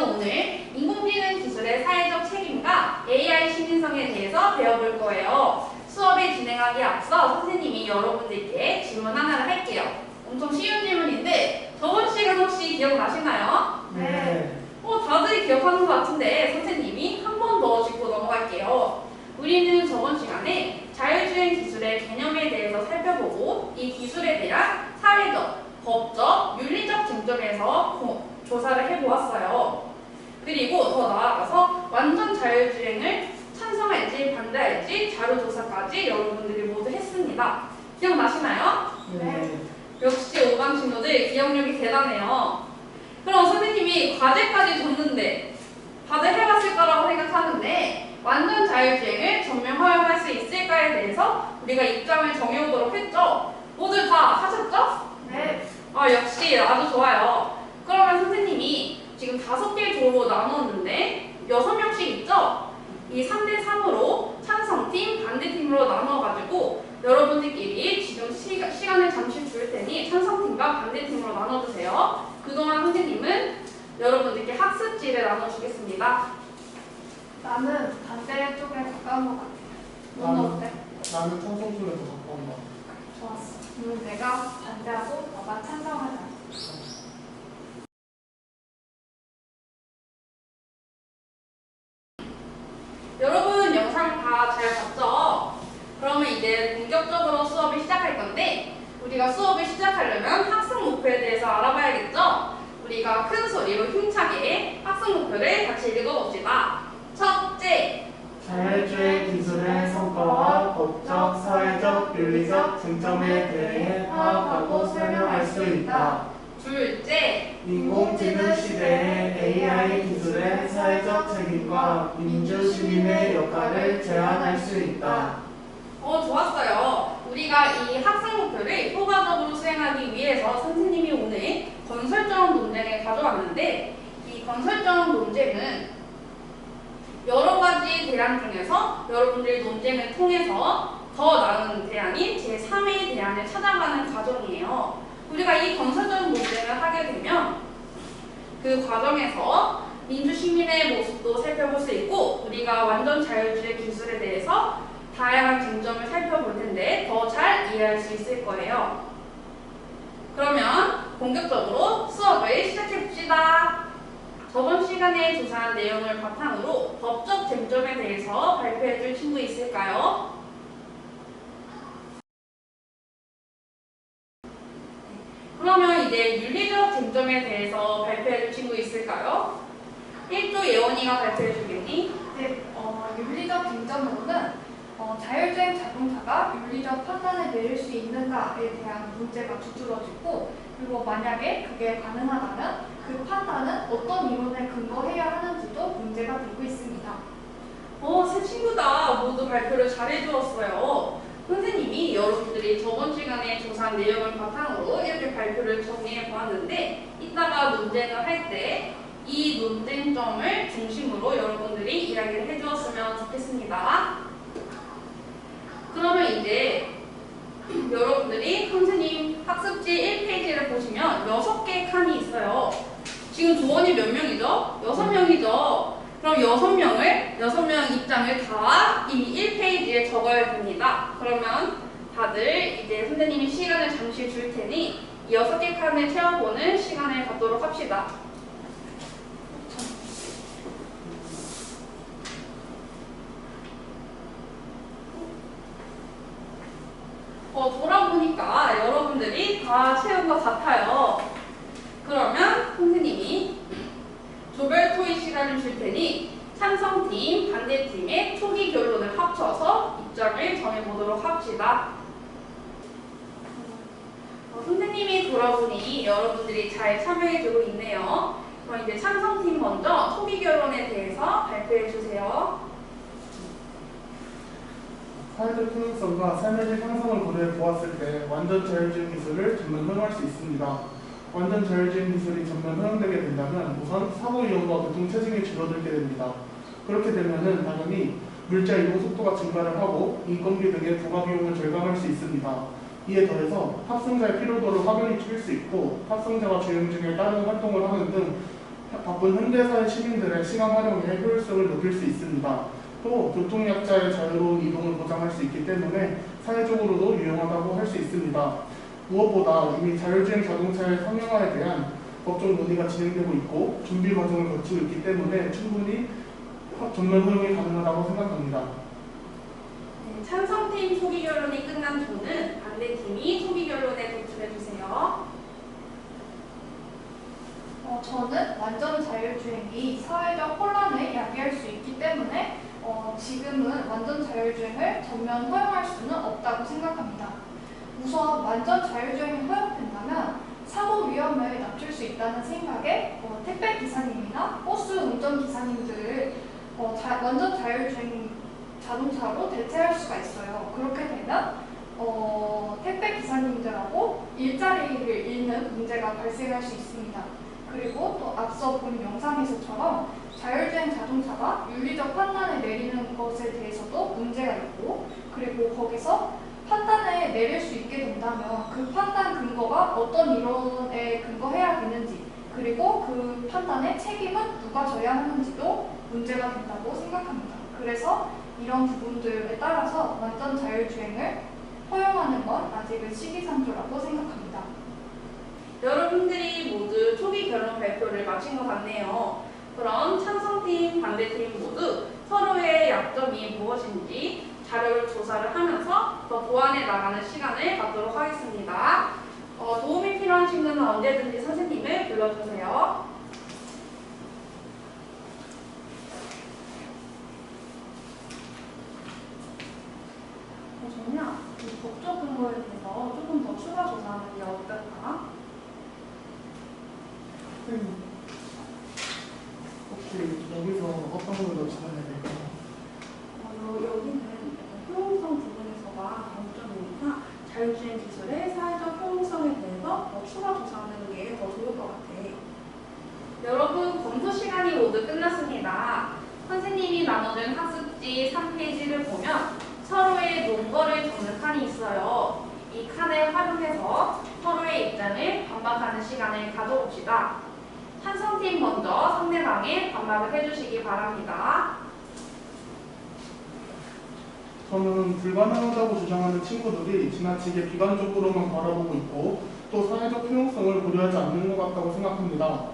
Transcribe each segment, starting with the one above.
우리는 오늘 인공지능 기술의 사회적 책임과 AI 시민성에 대해서 배워볼 거예요. 수업을 진행하기에 앞서 선생님이 여러분들께 질문 하나를 할게요. 엄청 쉬운 질문인데 저번 시간 혹시 기억나시나요? 네. 다들 기억하는 것 같은데 선생님이 한 번 더 짚고 넘어갈게요. 우리는 저번 시간에 자율주행 기술의 개념에 대해서 살펴보고 이 기술에 대한 사회적, 법적, 윤리적 쟁점에서 조사를 해보았어요. 그리고 더 나아가서 완전 자율주행을 찬성할지 반대할지 자료조사까지 여러분들이 모두 했습니다. 기억나시나요? 네. 역시 5반 친구들 기억력이 대단해요. 그럼 선생님이 과제까지 줬는데 다들 해봤을 거라고 생각하는데 완전 자율주행을 전면 허용할 수 있을까에 대해서 우리가 입장을 정해오도록 했죠? 모두 다 하셨죠? 네. 역시 아주 좋아요. 그러면 선생님이 지금 5개 조로 나눴는데 6명씩 있죠? 이 3대3으로 찬성팀, 반대팀으로 나눠가지고 여러분들끼리 지금 시간을 잠시 줄 테니 찬성팀과 반대팀으로 나눠주세요. 그동안 선생님은 여러분들께 학습지를 나눠주겠습니다. 나는 반대 쪽에 가까운 것 같아. 너는 어때? 나는 찬성 쪽에 더 가까운 것 같아. 좋았어. 그럼 내가 반대하고 너가 찬성하자. 여러분 영상 다 잘 봤죠? 그러면 이제 본격적으로 수업을 시작할 건데 우리가 수업을 시작하려면 학습 목표에 대해서 알아봐야겠죠? 우리가 큰 소리로 힘차게 학습 목표를 같이 읽어봅시다. 첫째, 자율주행 기술의 성과와 법적, 사회적, 윤리적 쟁점에 대해 파악하고 설명할 수 있다. 둘째, 인공지능 시대의 AI 기술의 사회적 책임과 민주시민의 역할을 제한할 수 있다. 좋았어요. 우리가 이 학습 목표를 효과적으로 수행하기 위해서 선생님이 오늘 건설적 논쟁을 가져왔는데 이 건설적 논쟁은 여러 가지 대안 중에서 여러분들이 논쟁을 통해서 더 나은 대안인 제3의 대안을 찾아가는 과정이에요. 우리가 이 건설적 논쟁을 하게 되면 그 과정에서 민주시민의 모습도 살펴볼 수 있고 우리가 완전 자율주의 기술에 대해서 다양한 쟁점을 살펴볼 텐데 더 잘 이해할 수 있을 거예요. 그러면 본격적으로 수업을 시작해 봅시다. 저번 시간에 조사한 내용을 바탕으로 법적 쟁점에 대해서 발표해 줄 친구 있을까요? 그러면 이제 윤리적 쟁점에 대해서 발표해 줄 친구 있을까요? 1조 예원이가 발표해 주겠니? 네. 윤리적 쟁점으로는 자율주행 자동차가 윤리적 판단을 내릴 수 있는가에 대한 문제가 두드러지고 그리고 만약에 그게 가능하다면 그 판단은 어떤 이론에 근거해야 하는지도 문제가 되고 있습니다. 세 친구 다 모두 발표를 잘해 주었어요. 선생님이 여러분들이 저번 시간에 조사한 내용을 바탕으로 이렇게 발표를 정리해 보았는데 이따가 논쟁을 할 때 이 논쟁점을 중심으로 여러분들이 이야기를 해 주었으면 좋겠습니다. 그러면 이제 여러분들이 선생님 학습지 1페이지를 보시면 6개의 칸이 있어요. 지금 조원이 몇 명이죠? 6명이죠. 그럼 6명 입장을 다 이미 1페이지에 적어야 됩니다. 그러면 다들 이제 선생님이 시간을 잠시 줄 테니 이 6개 칸을 채워보는 시간을 갖도록 합시다. 돌아보니까 여러분들이 다 채운 것 같아요. 그러면 선생님이 조별 토의 시간을 줄 테니 찬성팀, 반대팀의 초기 결론을 합쳐서 입장을 정해보도록 합시다. 선생님이 돌아보니 여러분들이 잘 참여해주고 있네요. 그럼 이제 찬성팀 먼저 초기 결론에 대해서 발표해주세요. 사회적 통행성과 삶의 질 향상을 고려해 보았을 때 완전 자율주행 기술을 전면 허용할 수 있습니다. 완전 자율주행 기술이 전면 허용되게 된다면 우선 사고 위험과 교통 체증이 줄어들게 됩니다. 그렇게 되면은 당연히 물자 이동 속도가 증가를 하고 인건비 등의 부가 비용을 절감할 수 있습니다. 이에 더해서 탑승자의 피로도를 확연히 줄일 수 있고 탑승자가 주행 중에 다른 활동을 하는 등 바쁜 현대사회 시민들의 시간 활용에 효율성을 높일 수 있습니다. 또 교통약자의 자유로운 이동을 보장할 수 있기 때문에 사회적으로도 유용하다고 할 수 있습니다. 무엇보다 이미 자율주행 자동차의 상용화에 대한 법적 논의가 진행되고 있고 준비 과정을 거치고 있기 때문에 충분히 전면 허용이 가능하다고 생각합니다. 네, 찬성팀 소기 결론이 끝난 조는 반대팀이 소기 결론에 도출해주세요. 저는 완전 자율주행이 사회적 혼란을 야기할 수 있기 때문에 지금은 완전 자율주행을 전면 허용할 수는 없다고 생각합니다. 우선 완전 자율주행이 허용된다면 사고 위험을 낮출 수 있다는 생각에 택배 기사님이나 버스 운전 기사님들을 완전 자율주행 자동차로 대체할 수가 있어요. 그렇게 되면 택배 기사님들하고 일자리를 잃는 문제가 발생할 수 있습니다. 그리고 또 앞서 본 영상에서처럼 자율주행 자동차가 윤리적 판단을 내리는 것에 대해서도 문제가 있고, 그리고 거기서 판단을 내릴 수 있게 된다면 그 판단 근거가 어떤 이론에 근거해야 되는지, 그리고 그 판단의 책임은 누가 져야 하는지도 문제가 된다고 생각합니다. 그래서 이런 부분들에 따라서 완전 자율주행을 허용하는 건 아직은 시기상조라고 생각합니다. 여러분들이 모두 초기 결론 발표를 마친 것 같네요. 그럼 찬성팀, 반대팀 모두 서로의 약점이 무엇인지 자료를 조사를 하면서 더 보완해 나가는 시간을 갖도록 하겠습니다. 도움이 필요한 친구는 언제든지 선생님을 불러주세요. 저는요, 이 법적 근거에 대해서 조금 더 추가 조사하는 게 어떨까? 혹시 여기서 어떤 걸 더 짚어야 될까요? 여기는 효용성 부분에서가 강점이니까 자율주행 기술의 사회적 효용성에 대해서 더 추가 조사하는 게 더 좋을 것 같아요. 여러분, 검토 시간이 모두 끝났습니다. 선생님이 나눠준 학습지 3페이지를 보면 서로의 논거를 적는 칸이 있어요. 이 칸을 활용해서 서로의 입장을 반박하는 시간을 가져봅시다. 찬성팀 먼저 상대방에 반박을 해주시기 바랍니다. 저는 불가능하다고 주장하는 친구들이 지나치게 비관적으로만 바라보고 있고 또 사회적 효용성을 고려하지 않는 것 같다고 생각합니다.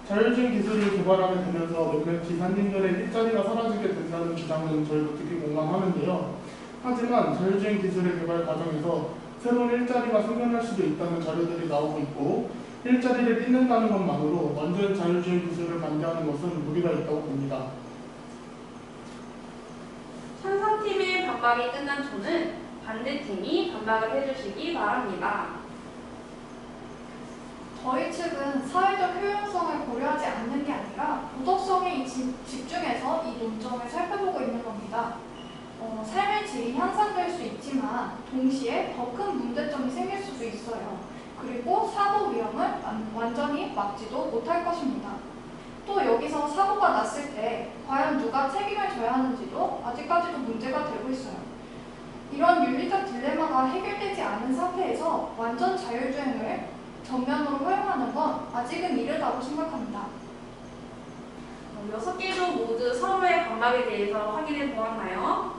자율주행 기술을 개발하게 되면서 몇몇 기사님들의 일자리가 사라지게 된다는 주장은 저희도 특히 공감하는데요. 하지만 자율주행 기술의 개발 과정에서 새로운 일자리가 생겨날 수도 있다는 자료들이 나오고 있고 일자리를 잃는다는 것만으로 완전 자율주행 기술을 반대하는 것은 무리가 있다고 봅니다. 찬성팀의 반박이 끝난 조는 반대팀이 반박을 해주시기 바랍니다. 저희 측은 사회적 효용성을 고려하지 않는 게 아니라 도덕성에 집중해서 이 논점을 살펴보고 있는 겁니다. 삶의 질이 향상될 수 있지만 동시에 더 큰 문제점이 생길 수도 있어요. 그리고 사고 위험을 완전히 막지도 못할 것입니다. 또 여기서 사고가 났을 때 과연 누가 책임을 져야 하는지도 아직까지도 문제가 되고 있어요. 이런 윤리적 딜레마가 해결되지 않은 상태에서 완전 자율주행을 전면으로 허용하는 건 아직은 이르다고 생각합니다. 6개조 모두 서로의 반박에 대해서 확인해 보았나요?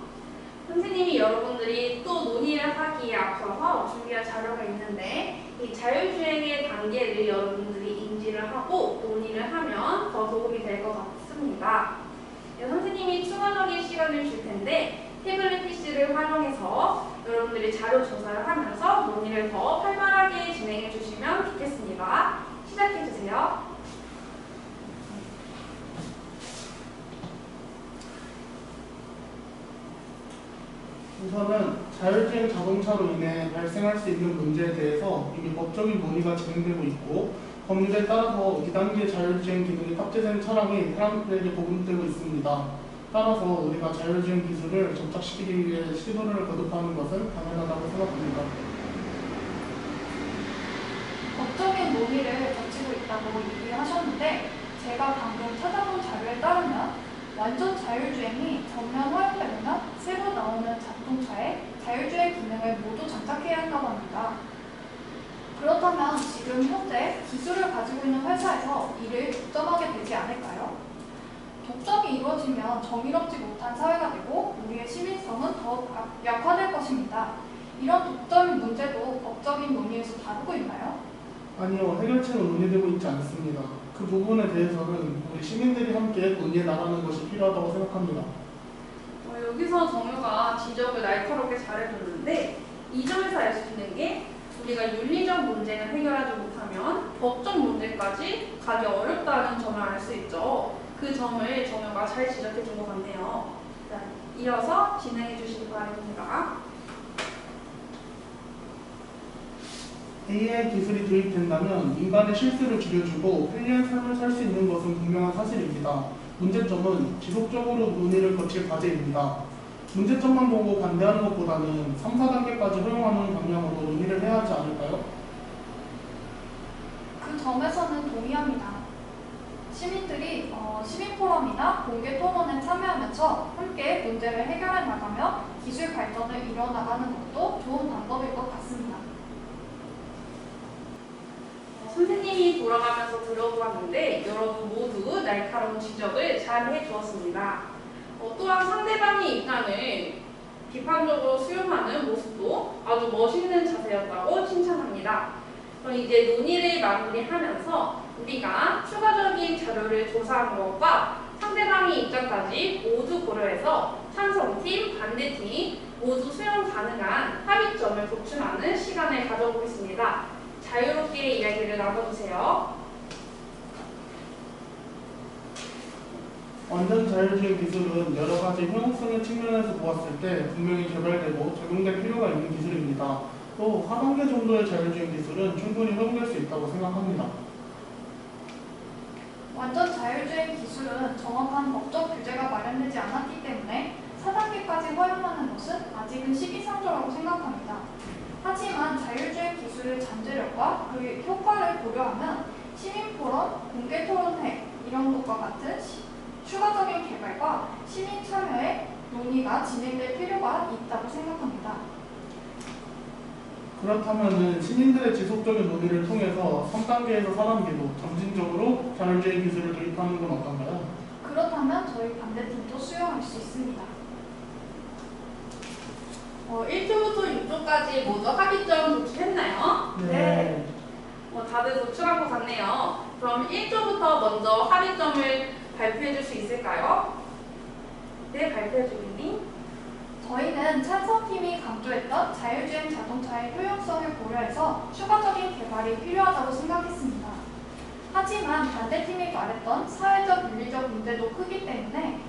선생님이 여러분들이 또 논의를 하기에 앞서서 준비한 자료가 있는데 이 자율주행의 단계를 여러분들이 인지를 하고 논의를 하면 더 도움이 될 것 같습니다. 선생님이 추가적인 시간을 줄 텐데 태블릿 PC를 활용해서 여러분들이 자료 조사를 하면서 논의를 더 활발하게 진행해 주시면 좋겠습니다. 시작해 주세요. 우선은 자율주행 자동차로 인해 발생할 수 있는 문제에 대해서 이미 법적인 논의가 진행되고 있고 법률에 따라서 2단계 자율주행 기능이 탑재된 차량이 사람들에게 보급되고 있습니다. 따라서 우리가 자율주행 기술을 정착시키기 위해 시도를 거듭하는 것은 당연하다고 생각합니다. 법적인 논의를 거치고 있다고 얘기하셨는데 제가 방금 찾아본 자료에 따르면 완전 자율주행이 전면 허용되면 새로 나오는 자동차에 자율주행 기능을 모두 장착해야 한다고 합니다. 그렇다면 지금 현재 기술을 가지고 있는 회사에서 이를 독점하게 되지 않을까요? 독점이 이루어지면 정의롭지 못한 사회가 되고 우리의 시민성은 더욱 약화될 것입니다. 이런 독점 문제도 법적인 논의에서 다루고 있나요? 아니요, 해결책은 논의되고 있지 않습니다. 그 부분에 대해서는 우리 시민들이 함께 논의해 나가는 것이 필요하다고 생각합니다. 여기서 정유가 지적을 날카롭게 잘해줬는데 이 점에서 알 수 있는 게 우리가 윤리적 문제는 해결하지 못하면 법적 문제까지 가기 어렵다는 점을 알 수 있죠. 그 점을 정유가 잘 지적해 준 것 같네요. 자, 이어서 진행해 주시기 바랍니다. AI 기술이 도입된다면 인간의 실수를 줄여주고 편리한 삶을 살 수 있는 것은 분명한 사실입니다. 문제점은 지속적으로 논의를 거칠 과제입니다. 문제점만 보고 반대하는 것보다는 3, 4단계까지 허용하는 방향으로 논의를 해야 하지 않을까요? 그 점에서는 동의합니다. 시민들이 시민 포럼이나 공개 토론에 참여하면서 함께 문제를 해결해 나가며 기술 발전을 이뤄나가는 것도 좋은 방법일 것 같습니다. 선생님이 돌아가면서 들어보았는데 여러분 모두 날카로운 지적을 잘 해주었습니다. 또한 상대방의 입장을 비판적으로 수용하는 모습도 아주 멋있는 자세였다고 칭찬합니다. 그럼 이제 논의를 마무리하면서 우리가 추가적인 자료를 조사한 것과 상대방의 입장까지 모두 고려해서 찬성팀, 반대팀 모두 수용 가능한 합의점을 도출하는 시간을 가져보겠습니다. 자유롭게 이야기를 나눠주세요. 완전 자율주행 기술은 여러 가지 효용성의 측면에서 보았을 때 분명히 개발되고 적용될 필요가 있는 기술입니다. 또 하단계 정도의 자율주행 기술은 충분히 허용될 수 있다고 생각합니다. 완전 자율주행 기술은 정확한 법적 규제가 마련되지 않았기 때문에 4단계까지 허용하는 것은 아직은 시기상조라고 생각합니다. 하지만 자율주행 기술의 잠재력과 그 효과를 고려하면 시민포럼, 공개토론회 이런 것과 같은 추가적인 개발과 시민 참여의 논의가 진행될 필요가 있다고 생각합니다. 그렇다면 시민들의 지속적인 논의를 통해서 3단계에서 4단계로 점진적으로 자율주행 기술을 도입하는 건 어떤가요? 그렇다면 저희 반대팀도 수용할 수 있습니다. 1조부터 6조까지 모두 합의점 도출했나요? 네. 다들 도출한 것 같네요. 그럼 1조부터 먼저 합의점을 발표해 줄 수 있을까요? 네, 발표해 주겠니? 저희는 찬성팀이 강조했던 자율주행 자동차의 효용성을 고려해서 추가적인 개발이 필요하다고 생각했습니다. 하지만 반대팀이 말했던 사회적 윤리적 문제도 크기 때문에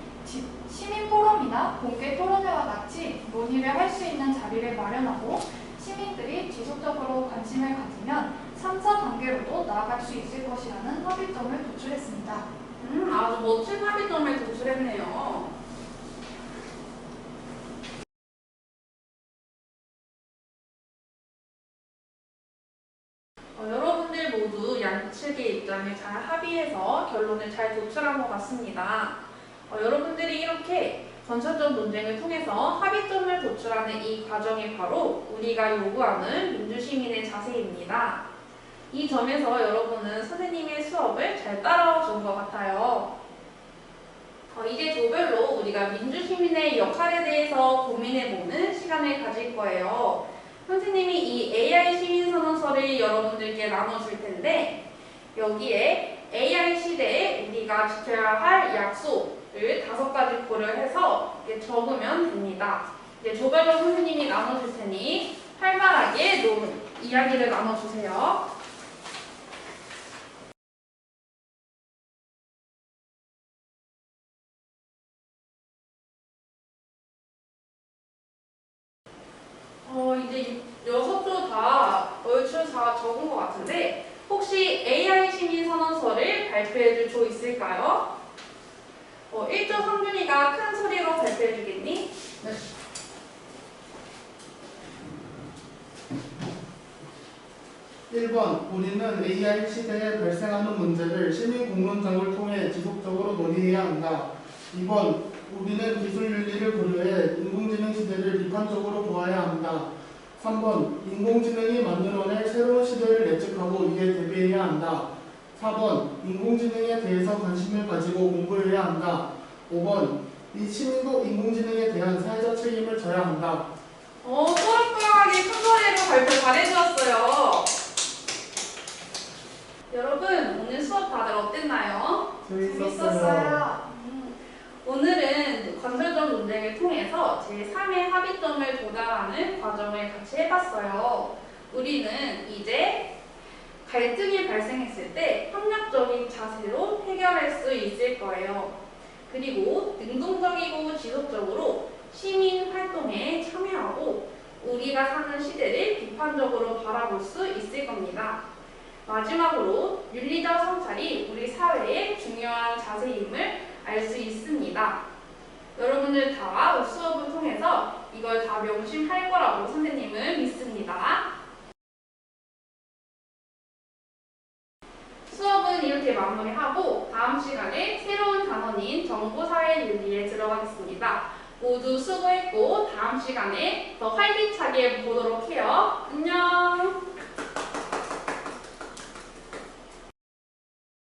시민 포럼이나 공개 토론회와 같이 논의를 할 수 있는 자리를 마련하고 시민들이 지속적으로 관심을 가지면 3, 4단계로도 나아갈 수 있을 것이라는 합의점을 도출했습니다. 아주 멋진 합의점을 도출했네요. 여러분들 모두 양측의 입장을 잘 합의해서 결론을 잘 도출한 것 같습니다. 여러분들이 이렇게 건설적 논쟁을 통해서 합의점을 도출하는 이 과정이 바로 우리가 요구하는 민주시민의 자세입니다. 이 점에서 여러분은 선생님의 수업을 잘 따라와 준 것 같아요. 이제 조별로 우리가 민주시민의 역할에 대해서 고민해보는 시간을 가질 거예요. 선생님이 이 AI 시민선언서를 여러분들께 나눠줄 텐데 여기에 AI 시대에 우리가 지켜야 할 약속을 5가지 고려해서 이렇게 적으면 됩니다. 이제 조별로 선생님이 나눠줄 테니 활발하게 이야기를 나눠주세요. 이제 6조 다 얼추 다 적은 것 같은데 혹시 AI 시민선언서를 발표해줄 조 있을까요? 1조 성준이가 큰 소리로 발표해주겠니? 네. (1번) 우리는 AI 시대에 발생하는 문제를 시민 공론장을 통해 지속적으로 논의해야 한다. (2번) 우리는 기술 윤리를 고려해 인공지능 시대를 비판적으로 보아야 한다. 3번 인공지능이 만들어낼 새로운 시대를 예측하고 이에 대비해야 한다. 4번 인공지능에 대해서 관심을 가지고 공부해야 한다. 5번 이 시민도 인공지능에 대한 사회적 책임을 져야 한다. 또렷하게 큰 소리로 발표 잘해주었어요. 여러분, 오늘 수업 다들 어땠나요? 재밌었어요. 오늘은 건설적 논쟁을 통해서 제3의 합의점을 도달하는 과정을 같이 해봤어요. 우리는 이제 갈등이 발생했을 때 협력적인 자세로 해결할 수 있을 거예요. 그리고 능동적이고 지속적으로 시민 활동에 참여하고 우리가 사는 시대를 비판적으로 바라볼 수 있을 겁니다. 마지막으로 윤리적 성찰이 우리 사회의 중요한 자세임을 알 수 있습니다. 여러분들 다 수업을 통해서 이걸 다 명심할 거라고 선생님은 믿습니다. 수업은 이렇게 마무리하고 다음 시간에 새로운 단원인 정보사회윤리에 들어가겠습니다. 모두 수고했고 다음 시간에 더 활기차게 보도록 해요. 안녕.